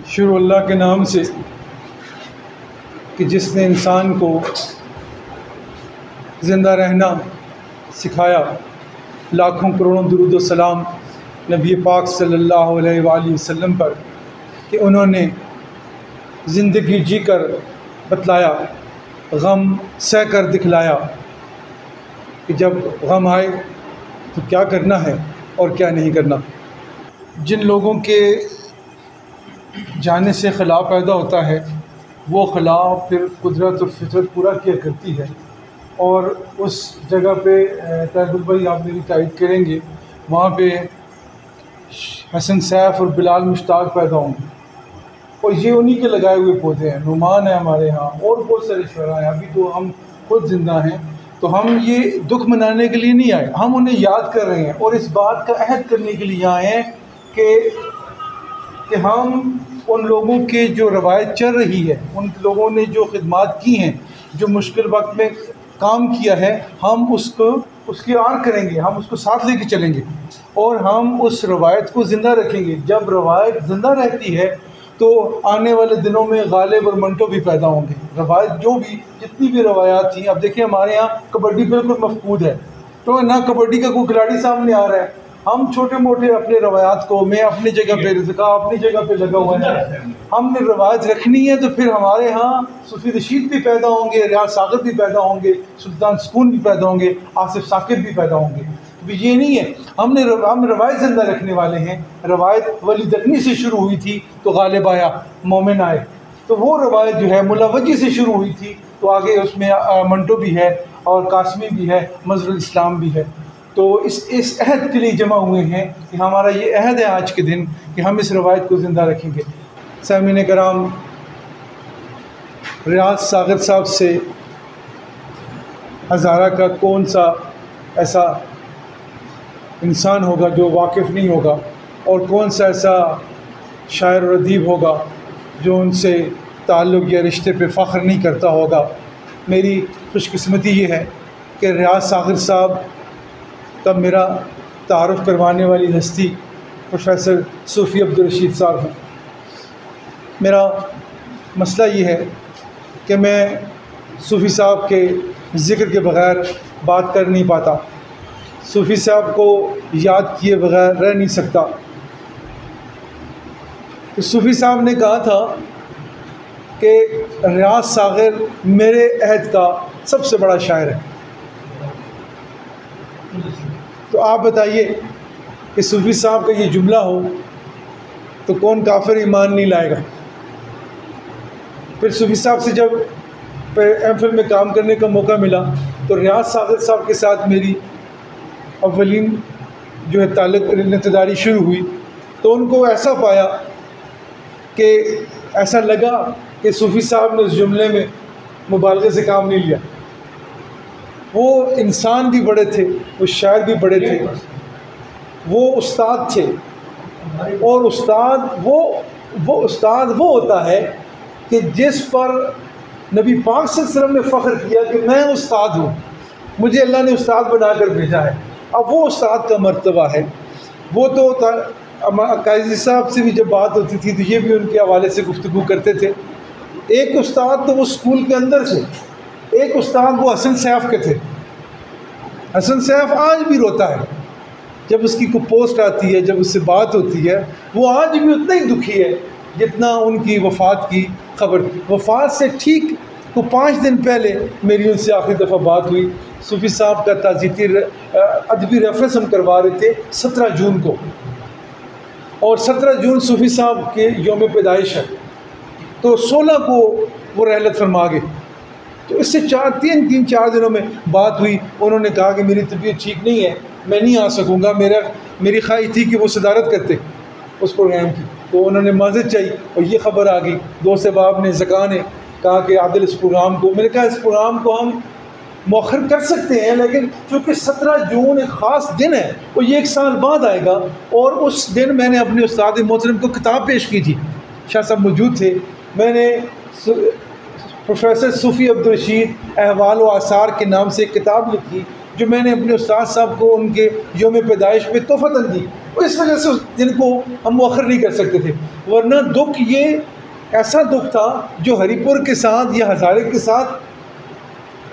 शुरू अल्लाह के नाम से कि जिसने इंसान को ज़िंदा रहना सिखाया। लाखों करोड़ों दुरूद व सलाम नबी पाक सल्लल्लाहु अलैहि वसल्लम पर कि उन्होंने ज़िंदगी जी कर बतलाया, गम सह कर दिखलाया कि जब गम आए तो क्या करना है और क्या नहीं करना। जिन लोगों के जाने से खला पैदा होता है वो खला फिर कुदरत और फितरत पूरा किया करती है, और उस जगह पे ताजुल भाई आप मेरी तारीफ़ करेंगे, वहाँ पे हसन सैफ और बिलाल मुश्ताक पैदा होंगे, और ये उन्हीं के लगाए हुए पौधे हैं। नुमान है हमारे यहाँ और बहुत सारे शुरा हैं। अभी तो हम खुद ज़िंदा हैं, तो हम ये दुख मनाने के लिए नहीं आए, हम उन्हें याद कर रहे हैं और इस बात का अहद करने के लिए आए हैं कि हम उन लोगों के जो रवायत चल रही है, उन लोगों ने जो खिदमात की हैं, जो मुश्किल वक्त में काम किया है, हम उसकी आड़ करेंगे, हम उसको साथ लेके चलेंगे और हम उस रवायत को ज़िंदा रखेंगे। जब रवायत ज़िंदा रहती है तो आने वाले दिनों में गालिब और मंटो भी पैदा होंगे। रवायत जो भी जितनी भी रवायात थी, अब देखिए हमारे यहाँ कबड्डी बिल्कुल मफकूद है, तो ना कबड्डी का कोई खिलाड़ी सामने आ रहा है। हम छोटे मोटे अपने रवायात को, मैं अपनी जगह पे रिज़्क़ा अपनी जगह पे लगा हुआ है, हमने रवायत रखनी है। तो फिर हमारे यहाँ सूफी रशीद भी पैदा होंगे, रियाज सागर भी पैदा होंगे, सुल्तान सुकून भी पैदा होंगे, आसिफ साकिब भी पैदा होंगे। तो ये नहीं है, हम रवायत ज़िंदा रखने वाले हैं। रवायत वली दकनी से शुरू हुई थी तो गालिब आया, मोमिन आए, तो वो रवायत जो है मुल्ला वजी से शुरू हुई थी तो आगे उसमें मंटो भी है और कासमी भी है, मज़हरुल इस्लाम भी है। तो इस अहद के लिए जमा हुए हैं कि हमारा ये अहद है आज के दिन कि हम इस रवायत को ज़िंदा रखेंगे। सामीन कराम, रियाज सागर साहब से हज़ारा का कौन सा ऐसा इंसान होगा जो वाकिफ़ नहीं होगा, और कौन सा ऐसा शायर और अदीब होगा जो उनसे ताल्लुक़ या रिश्ते पे फ़ख्र नहीं करता होगा। मेरी खुशकिस्मती ये है कि रियाज सागर साहब का मेरा तारुफ़ करवाने वाली हस्ती प्रोफेसर सूफ़ी अब्दुल रशीद साहब हैं। मेरा मसला ये है कि मैं सूफ़ी साहब के ज़िक्र के बग़ैर बात कर नहीं पाता, सूफ़ी साहब को याद किए बग़ैर रह नहीं सकता। तो सूफ़ी साहब ने कहा था कि रियाज सागर मेरे अहद का सबसे बड़ा शायर है। तो आप बताइए कि सूफ़ी साहब का ये जुमला हो तो कौन काफिर ईमान नहीं लाएगा। फिर सूफ़ी साहब से जब एमफिल में काम करने का मौका मिला तो रियाज सागर साहब के साथ मेरी अव्वलीन जो है ताल्लुक़ रिश्तेदारी शुरू हुई, तो उनको ऐसा पाया कि ऐसा लगा कि सूफ़ी साहब ने उस जुमले में मुबालगे से काम नहीं लिया। वो इंसान भी बड़े थे, वो शायर भी बड़े थे, वो उस्ताद थे, और उस्ताद वो उस्ताद वो होता है कि जिस पर नबी पाक सल्लल्लाहु अलैहि वसल्लम ने फ़ख्र किया कि मैं उस्ताद हूँ, मुझे अल्लाह ने उस्ताद बनाकर भेजा है। अब वो उस्ताद का मर्तबा है। वो तो काजी साहब से भी जब बात होती थी तो ये भी उनके हवाले से गुफ्तगू करते थे। एक उस्ताद तो वो स्कूल के अंदर से, एक उस्ताद वो हसन सैफ के थे। हसन सैफ आज भी रोता है जब उसकी कोई पोस्ट आती है, जब उससे बात होती है, वो आज भी उतना ही दुखी है जितना उनकी वफ़ात की खबर थी। वफ़ात से ठीक तो 5 दिन पहले मेरी उनसे आखिरी दफ़ा बात हुई। सूफ़ी साहब का ताज़ीती अदबी रेफरेंस हम करवा रहे थे 17 जून को, और 17 जून सूफ़ी साहब के यौम पैदाइश है, तो 16 को वो रहलत फरमा गए। तो इससे 3-4 दिनों में बात हुई। उन्होंने कहा कि मेरी तबीयत ठीक नहीं है, मैं नहीं आ सकूँगा। मेरी ख्वाहिश थी कि वो सदारत करते उस प्रोग्राम की, तो उन्होंने माज़रत चाहिए और ये ख़बर आ गई। दोस्त अहबाब ने, ज़का ने कहा कि आदिल इस प्रोग्राम को, मैंने कहा इस प्रोग्राम को हम मौखर कर सकते हैं, लेकिन चूँकि 17 जून एक ख़ास दिन है और ये 1 साल बाद आएगा, और उस दिन मैंने अपने उस्ताद मोहतरम को किताब पेश की थी, शाह साहब मौजूद थे। मैंने प्रोफेसर सूफ़ी अब्दुल रशीद अहवाल व आसार के नाम से एक किताब लिखी जो मैंने अपने उस्ताद साहब को उनके योम पैदाइश पे तोहफ़तन दी, और इस वजह से उस दिन को हम मुअख्खर नहीं कर सकते थे। वरना दुख ये ऐसा दुख था जो हरिपुर के साथ या हज़ारे के साथ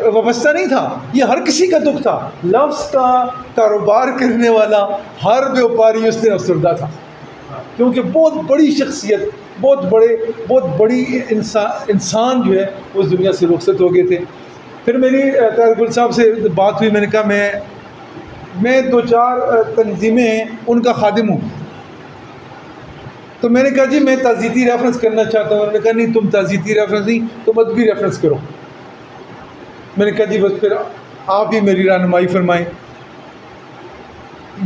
वाबस्ता नहीं था, ये हर किसी का दुख था। लफ्ज़ का कारोबार करने वाला हर व्यापारी उस दिन अफसरदा था, क्योंकि बहुत बड़ी शख्सियत, बहुत बड़ी इंसान जो है उस दुनिया से रुखसत हो गए थे। फिर मेरी ताहिर गुल साहब से बात हुई, मैंने कहा मैं 2-4 तंजीमें हैं उनका खादिम हूँ। तो मैंने कहा जी मैं ताज़ीती रेफरेंस करना चाहता हूँ। उन्होंने कहा नहीं, तुम ताज़ीती रेफरेंस नहीं, तुम अदबी रेफरेंस करो। मैंने कहा जी बस फिर आप ही मेरी रहनुमाई फरमाएं।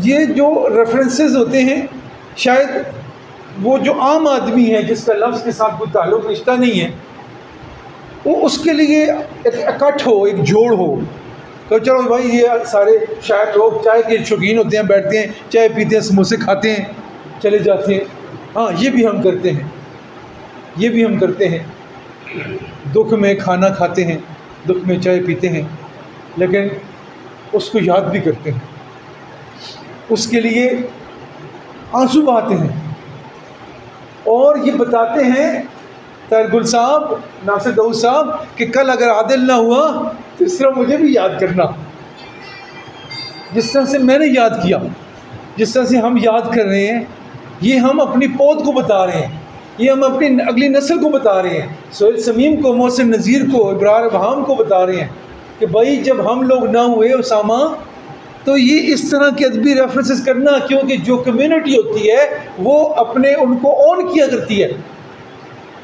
ये जो रेफरेंसेस होते हैं, शायद वो जो आम आदमी है जिसका लफ्ज़ के साथ कोई ताल्लुक़ रिश्ता नहीं है, वो उसके लिए एक इकट्ठ हो, एक जोड़ हो। तो चलो भाई, ये सारे शायद लोग चाय के शौकीन होते हैं, बैठते हैं, चाय पीते हैं, समोसे खाते हैं, चले जाते हैं। हाँ, ये भी हम करते हैं, ये भी हम करते हैं। दुख में खाना खाते हैं, दुख में चाय पीते हैं, लेकिन उसको याद भी करते हैं, उसके लिए आंसू बहाते हैं और ये बताते हैं ताहिर गुल साहब, नासिर दाऊद साहब, कि कल अगर आदिल ना हुआ तो इस तरह मुझे भी याद करना, जिस तरह से मैंने याद किया, जिस तरह से हम याद कर रहे हैं। ये हम अपनी पौध को बता रहे हैं, ये हम अपनी अगली नस्ल को बता रहे हैं, सोहेल समीम को, मोहसिन नज़ीर को, इब्रार बहाम को बता रहे हैं कि भाई जब हम लोग ना हुए उसामा, तो ये इस तरह के अदबी रेफरेंसेस करना, क्योंकि जो कम्युनिटी होती है वो अपने उनको ऑन किया करती है,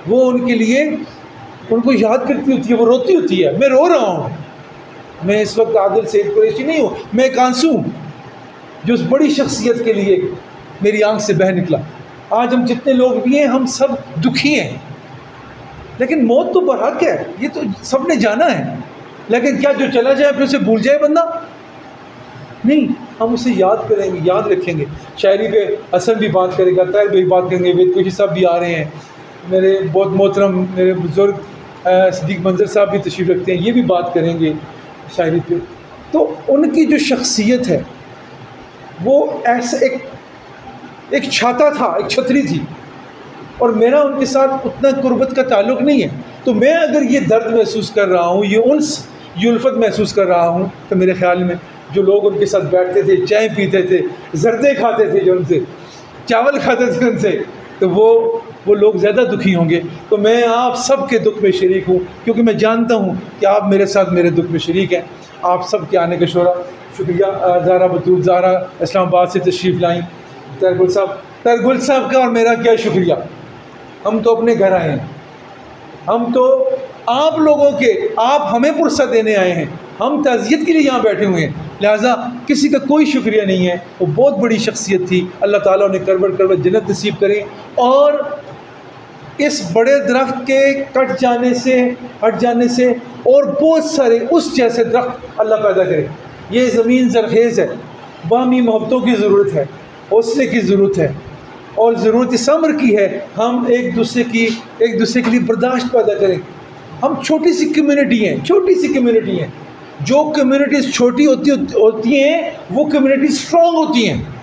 वो उनके लिए उनको याद करती होती है, वो रोती होती है। मैं रो रहा हूँ, मैं इस वक्त आदिल सैयद कुरैशी नहीं हूँ, मैं एक आंसू हूँ जो उस बड़ी शख्सियत के लिए मेरी आंख से बह निकला। आज हम जितने लोग भी हैं, हम सब दुखी हैं, लेकिन मौत तो बरहक है, ये तो सब ने जाना है। लेकिन क्या जो चला जाए फिर उसे भूल जाए बंदा? नहीं, हम उसे याद करेंगे, याद रखेंगे। शायरी पे हसन भी बात करेगा, ताहिर भी बात करेंगे, वेद कोशी साहब भी आ रहे हैं, मेरे बहुत मोहतरम मेरे बुज़ुर्ग सिद्दीक मंजर साहब भी तशरीफ़ रखते हैं, ये भी बात करेंगे शायरी पे। तो उनकी जो शख्सियत है वो ऐसा एक छाता था, एक छतरी थी, और मेरा उनके साथ उतना कुर्बत का ताल्लुक़ नहीं है। तो मैं अगर ये दर्द महसूस कर रहा हूँ, ये उन्स, ये उल्फत महसूस कर रहा हूँ, तो मेरे ख़्याल में जो लोग उनके साथ बैठते थे, चाय पीते थे, जर्दे खाते थे, जो उनसे चावल खाते थे उनसे, तो वो लोग ज़्यादा दुखी होंगे। तो मैं आप सब के दुख में शरीक हूँ, क्योंकि मैं जानता हूँ कि आप मेरे साथ मेरे दुख में शरीक हैं। आप सब के आने का शुक्रिया। ज़ारा बतूल, ज़ारा इस्लामाबाद से तशरीफ़ लाई, ताहिर गुल साहब का और मेरा क्या शुक्रिया। हम तो अपने घर आए हैं, हम तो आप लोगों के, आप हमें फुर्सत देने आए हैं, हम ताज़ियत के लिए यहाँ बैठे हुए हैं, लिहाजा किसी का कोई शुक्रिया नहीं है। वो बहुत बड़ी शख्सियत थी, अल्लाह ताला उन्हें करबट जन्नत नसीब करें। और इस बड़े दरख्त के कट जाने से, हट जाने से और बहुत सारे उस जैसे दरख्त अल्लाह पैदा करे। ये ज़मीन ज़रख़ेज़ है, बाहमी मोहब्बतों की ज़रूरत है, हौसले की ज़रूरत है, और ज़रूरत इस अमर की है हम एक दूसरे के लिए बर्दाश्त पैदा करें। हम छोटी सी कम्युनिटी हैं, छोटी सी कम्युनिटी हैं। जो कम्युनिटीज़ छोटी होती हैं वो कम्युनिटी स्ट्रॉन्ग होती हैं।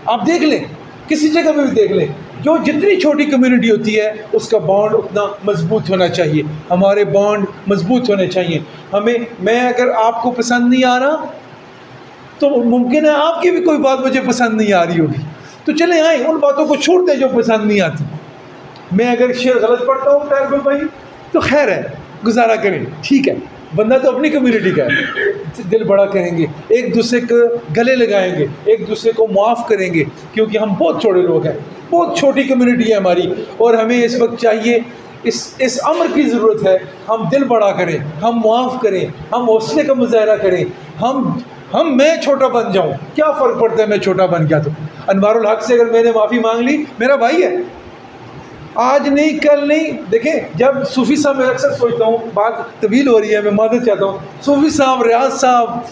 आप देख लें, किसी जगह में भी देख लें, जो जितनी छोटी कम्युनिटी होती है उसका बॉन्ड उतना मजबूत होना चाहिए। हमारे बॉन्ड मजबूत होने चाहिए। मैं अगर आपको पसंद नहीं आ रहा तो मुमकिन है आपकी भी कोई बात मुझे पसंद नहीं आ रही होगी, तो चले आए, उन बातों को छोड़ दें जो पसंद नहीं आती। मैं अगर शेर गलत पढ़ता हूँ ताहिर गुल भाई, तो खैर है, गुजारा करें, ठीक है, बंदा तो अपनी कम्युनिटी का है। दिल बड़ा करेंगे, एक दूसरे को गले लगाएंगे, एक दूसरे को माफ़ करेंगे, क्योंकि हम बहुत छोटे लोग हैं, बहुत छोटी कम्युनिटी है हमारी, और हमें इस वक्त चाहिए, इस अमर की ज़रूरत है, हम दिल बड़ा करें, हम माफ़ करें, हम हौसले का मुजाहरा करें। मैं छोटा बन जाऊँ, क्या फ़र्क पड़ता है मैं छोटा बन गया तो? अनवारुल हक से अगर मैंने माफ़ी मांग ली, मेरा भाई है, आज नहीं कल नहीं। देखें, जब सूफ़ी साहब, मैं अक्सर सोचता हूँ, बात तवील हो रही है, मैं मादत चाहता हूँ, सूफ़ी साहब, रियाज साहब,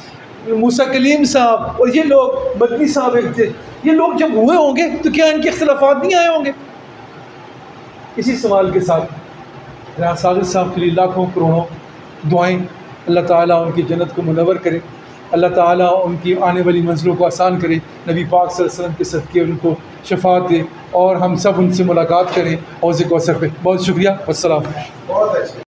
मूसा कलीम साहब और ये लोग, मदनी साहब एक थे, ये लोग जब हुए होंगे तो क्या इनके इख्तिलाफात नहीं आए होंगे? इसी सवाल के साथ रियाज साहब के लिए लाखों करोड़ों दुआएं, अल्लाह ताला उनकी जन्नत को मुनव्वर करे। अल्लाह ताला उनकी आने वाली मंजिलों को आसान करे, नबी पाक सल्लल्लाहु अलैहि वसल्लम के सदक़े उनको शफ़ाअत दे और हम सब उनसे मुलाकात करें हौज़ कौसर पे। बहुत शुक्रिया, अस्सलाम। बहुत अच्छे।